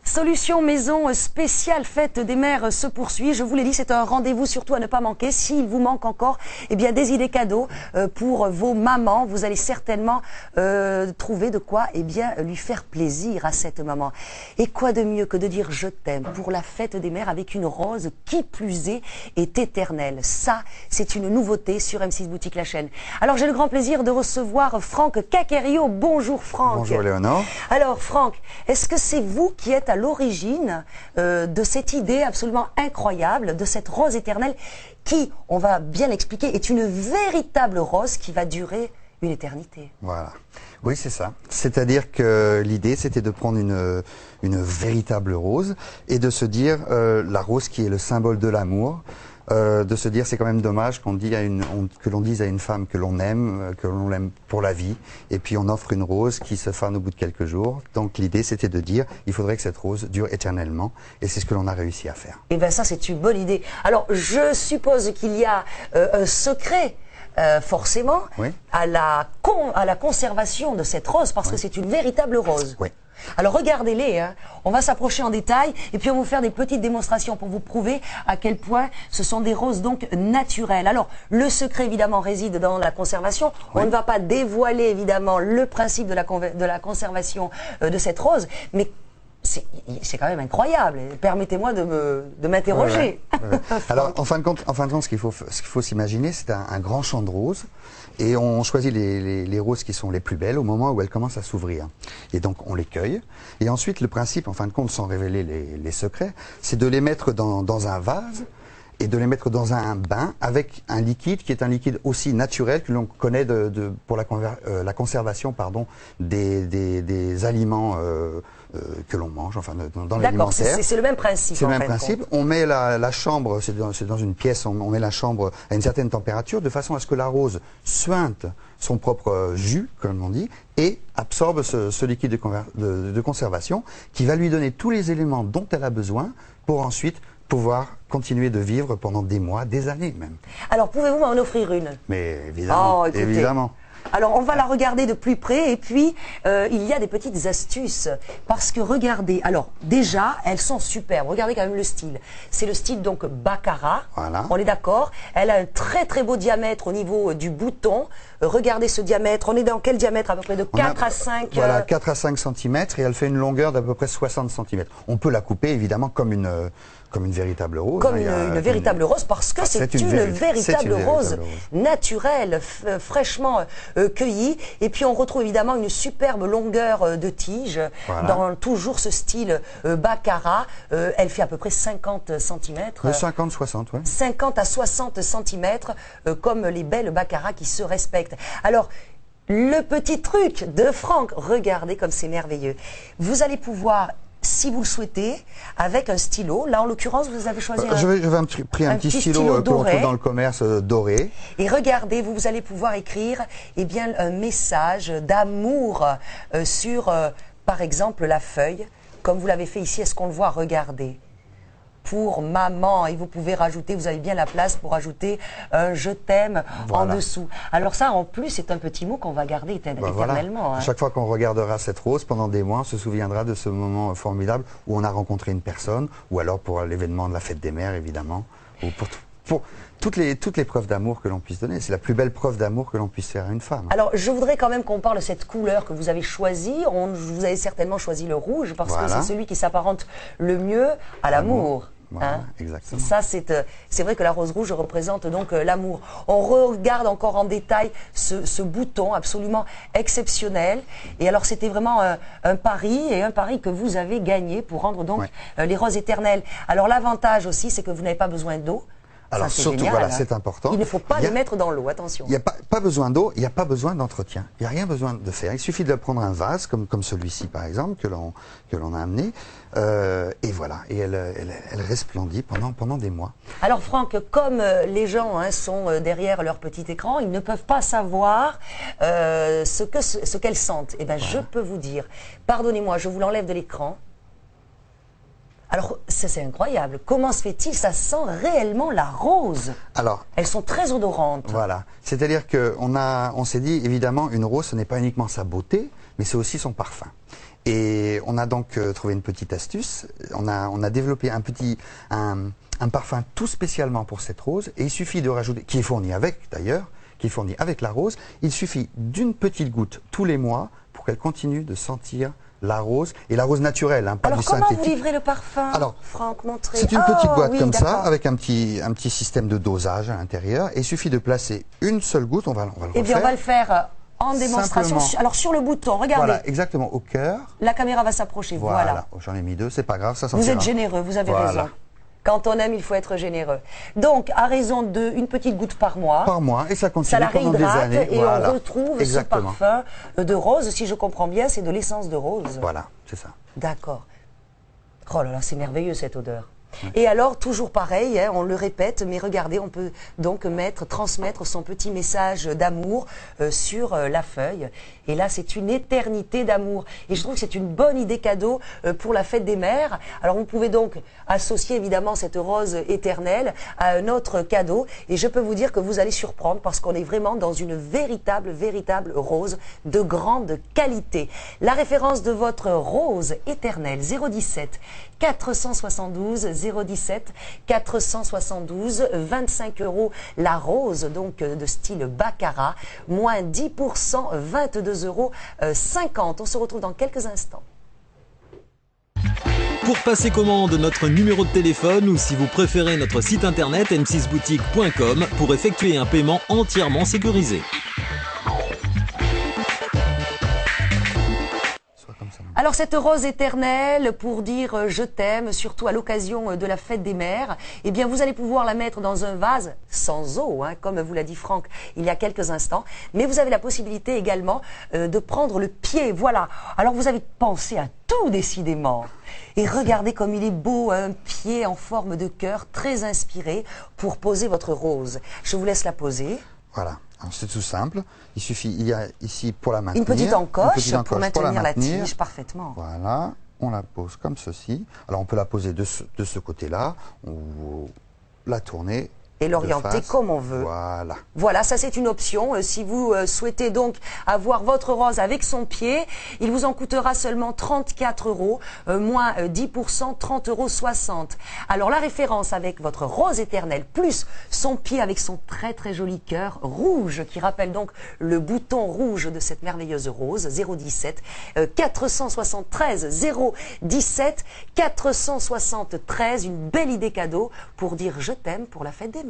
Solution Maison spéciale Fête des Mères se poursuit. Je vous l'ai dit, c'est un rendez-vous surtout à ne pas manquer. S'il vous manque encore des idées cadeaux pour vos mamans, vous allez certainement trouver de quoi lui faire plaisir à cette maman. Et quoi de mieux que de dire je t'aime pour la Fête des Mères avec une rose qui plus est éternelle. Ça, c'est une nouveauté sur M6 Boutique La Chaîne. Alors j'ai le grand plaisir de recevoir Franck Caquerio. Bonjour Franck. Bonjour Léonore. Alors Franck, est-ce que c'est vous qui êtes à l'origine de cette idée absolument incroyable, de cette rose éternelle qui, on va bien l'expliquer, est une véritable rose qui va durer une éternité? Voilà. Oui, c'est ça. C'est-à-dire que l'idée, c'était de prendre une véritable rose et de se dire la rose qui est le symbole de l'amour. De se dire c'est quand même dommage qu'on dit que l'on dise à une femme que l'on l'aime pour la vie, et puis on offre une rose qui se fane au bout de quelques jours. Donc l'idée c'était de dire il faudrait que cette rose dure éternellement, et c'est ce que l'on a réussi à faire. Et bien ça c'est une bonne idée. Alors je suppose qu'il y a un secret. Forcément, oui, à la conservation de cette rose, parce que c'est une véritable rose. Oui. Alors regardez-les, hein. On va s'approcher en détail et puis on va vous faire des petites démonstrations pour vous prouver à quel point ce sont des roses donc naturelles. Alors le secret évidemment réside dans la conservation. Oui. On ne va pas dévoiler évidemment le principe de la conservation de cette rose, mais c'est quand même incroyable. Permettez-moi de m'interroger. Ouais. Alors, en fin de compte, ce qu'il faut s'imaginer, c'est un grand champ de roses, et on choisit les roses qui sont les plus belles au moment où elles commencent à s'ouvrir. Et donc, on les cueille. Et ensuite, le principe, en fin de compte, sans révéler les secrets, c'est de les mettre dans un vase et de les mettre dans un bain avec un liquide qui est un liquide aussi naturel que l'on connaît pour la conservation des aliments que l'on mange, enfin dans l'alimentaire. D'accord, c'est le même principe. C'est le même principe. On met la chambre, c'est dans une pièce, on met la chambre à une certaine température de façon à ce que la rose suinte son propre jus, comme on dit, et absorbe ce liquide de conservation qui va lui donner tous les éléments dont elle a besoin pour ensuite pouvoir continuer de vivre pendant des mois, des années même. Alors, pouvez-vous m'en offrir une? Mais évidemment, évidemment. Alors, on va la regarder de plus près et puis il y a des petites astuces parce que regardez, alors déjà, elles sont superbes. Regardez quand même le style. C'est le style donc Baccarat. Voilà. On est d'accord. Elle a un très très beau diamètre au niveau du bouton. Regardez ce diamètre. On est dans quel diamètre? À peu près de 4 à 5 Voilà, 4 à 5 cm, et elle fait une longueur d'à peu près 60 cm. On peut la couper évidemment comme une véritable rose. Comme une véritable rose, parce que c'est une véritable rose naturelle, fraîchement cueillie. Et puis on retrouve évidemment une superbe longueur de tige, voilà, dans toujours ce style Baccarat. Elle fait à peu près 50 cm. De 50-60, oui. 50 à 60 cm, comme les belles Baccarat qui se respectent. Alors, le petit truc de Franck, regardez comme c'est merveilleux. Vous allez pouvoir, si vous le souhaitez, avec un stylo. Là, en l'occurrence, vous avez choisi un petit stylo que l'on trouve dans le commerce doré. Et regardez, vous allez pouvoir écrire un message d'amour sur, par exemple, la feuille, comme vous l'avez fait ici. Est-ce qu'on le voit? Regardez. Pour maman, et vous pouvez rajouter, vous avez bien la place pour ajouter un je t'aime, voilà, en dessous. Alors ça, en plus, c'est un petit mot qu'on va garder éternellement. Voilà. Hein. Chaque fois qu'on regardera cette rose pendant des mois, on se souviendra de ce moment formidable où on a rencontré une personne, ou alors pour l'événement de la fête des mères, évidemment, ou pour toutes les preuves d'amour que l'on puisse donner. C'est la plus belle preuve d'amour que l'on puisse faire à une femme. Alors, je voudrais quand même qu'on parle de cette couleur que vous avez choisie. Vous avez certainement choisi le rouge parce que c'est celui qui s'apparente le mieux à l'amour. Voilà, hein, exactement. Ça, c'est vrai que la rose rouge représente donc l'amour. On regarde encore en détail ce bouton absolument exceptionnel. Et alors, c'était vraiment un pari que vous avez gagné pour rendre donc les roses éternelles. Alors, l'avantage aussi, c'est que vous n'avez pas besoin d'eau. Alors surtout, génial, voilà, c'est important. Il ne faut pas les mettre dans l'eau, attention. Il n'y a pas besoin d'eau, il n'y a pas besoin d'entretien. Il n'y a rien besoin de faire. Il suffit de prendre un vase, comme celui-ci par exemple, que l'on a amené, et voilà. Et elle resplendit pendant des mois. Alors Franck, comme les gens sont derrière leur petit écran, ils ne peuvent pas savoir ce qu'elles sentent. Eh bien, voilà, je peux vous dire, pardonnez-moi, je vous l'enlève de l'écran. Alors, ça c'est incroyable. Comment se fait-il? Ça sent réellement la rose. Alors, elles sont très odorantes. Voilà. C'est-à-dire qu'on s'est dit, évidemment, une rose, ce n'est pas uniquement sa beauté, mais c'est aussi son parfum. Et on a donc trouvé une petite astuce. On a développé un parfum tout spécialement pour cette rose. Et il suffit de rajouter, qui est fourni avec d'ailleurs, qui est fourni avec la rose. Il suffit d'une petite goutte tous les mois pour qu'elle continue de sentir la rose, et la rose naturelle, hein, pas Alors, du synthétique. comment vous livrez le parfum? Alors, Franck, montrez. c'est une petite boîte oui, comme ça, d'accord. avec un petit système de dosage à l'intérieur. Et il suffit de placer une seule goutte, on va le refaire. Eh bien, on va le faire en démonstration. Simplement. Alors, sur le bouton, regardez. Voilà, exactement, au cœur. La caméra va s'approcher, voilà. J'en ai mis deux, c'est pas grave, ça Vous sentira. êtes généreux, vous avez Voilà. raison. Quand on aime, il faut être généreux. Donc, à raison d'une petite goutte par mois. Par mois, et ça continue Ça la pendant des réhydrate années. et Voilà. on retrouve Exactement. ce parfum de rose. Si je comprends bien, c'est de l'essence de rose. Voilà, c'est ça. D'accord. Oh là là, c'est merveilleux cette odeur. Et alors, toujours pareil, hein, on le répète, mais regardez, on peut donc transmettre son petit message d'amour sur la feuille. Et là, c'est une éternité d'amour. Et je trouve que c'est une bonne idée cadeau pour la fête des mères. Alors, vous pouvez donc associer évidemment cette rose éternelle à un autre cadeau. Et je peux vous dire que vous allez surprendre parce qu'on est vraiment dans une véritable rose de grande qualité. La référence de votre rose éternelle, 017 472 017 472, 25 € la rose, donc de style Baccarat, moins 10%, 22,50 €. On se retrouve dans quelques instants. Pour passer commande, notre numéro de téléphone ou si vous préférez notre site internet m6boutique.com pour effectuer un paiement entièrement sécurisé. Alors cette rose éternelle pour dire je t'aime, surtout à l'occasion de la fête des mères, eh bien vous allez pouvoir la mettre dans un vase sans eau, hein, comme vous l'a dit Franck il y a quelques instants, mais vous avez la possibilité également de prendre le pied, voilà. Alors vous avez pensé à tout décidément. Et regardez comme il est beau, un pied en forme de cœur, très inspiré pour poser votre rose. Je vous laisse la poser. Voilà. C'est tout simple. Il suffit, il y a ici pour la maintenir. Une petite encoche pour pour maintenir la tige parfaitement. Voilà. On la pose comme ceci. Alors on peut la poser de ce côté-là, ou la tourner. Et l'orienter comme on veut. Voilà. Voilà, ça c'est une option. Si vous souhaitez donc avoir votre rose avec son pied, il vous en coûtera seulement 34 €, moins 10%, 30,60 €. Alors la référence avec votre rose éternelle, plus son pied avec son très joli cœur rouge, qui rappelle donc le bouton rouge de cette merveilleuse rose, 017 473 017 473, une belle idée cadeau pour dire je t'aime pour la fête des mères.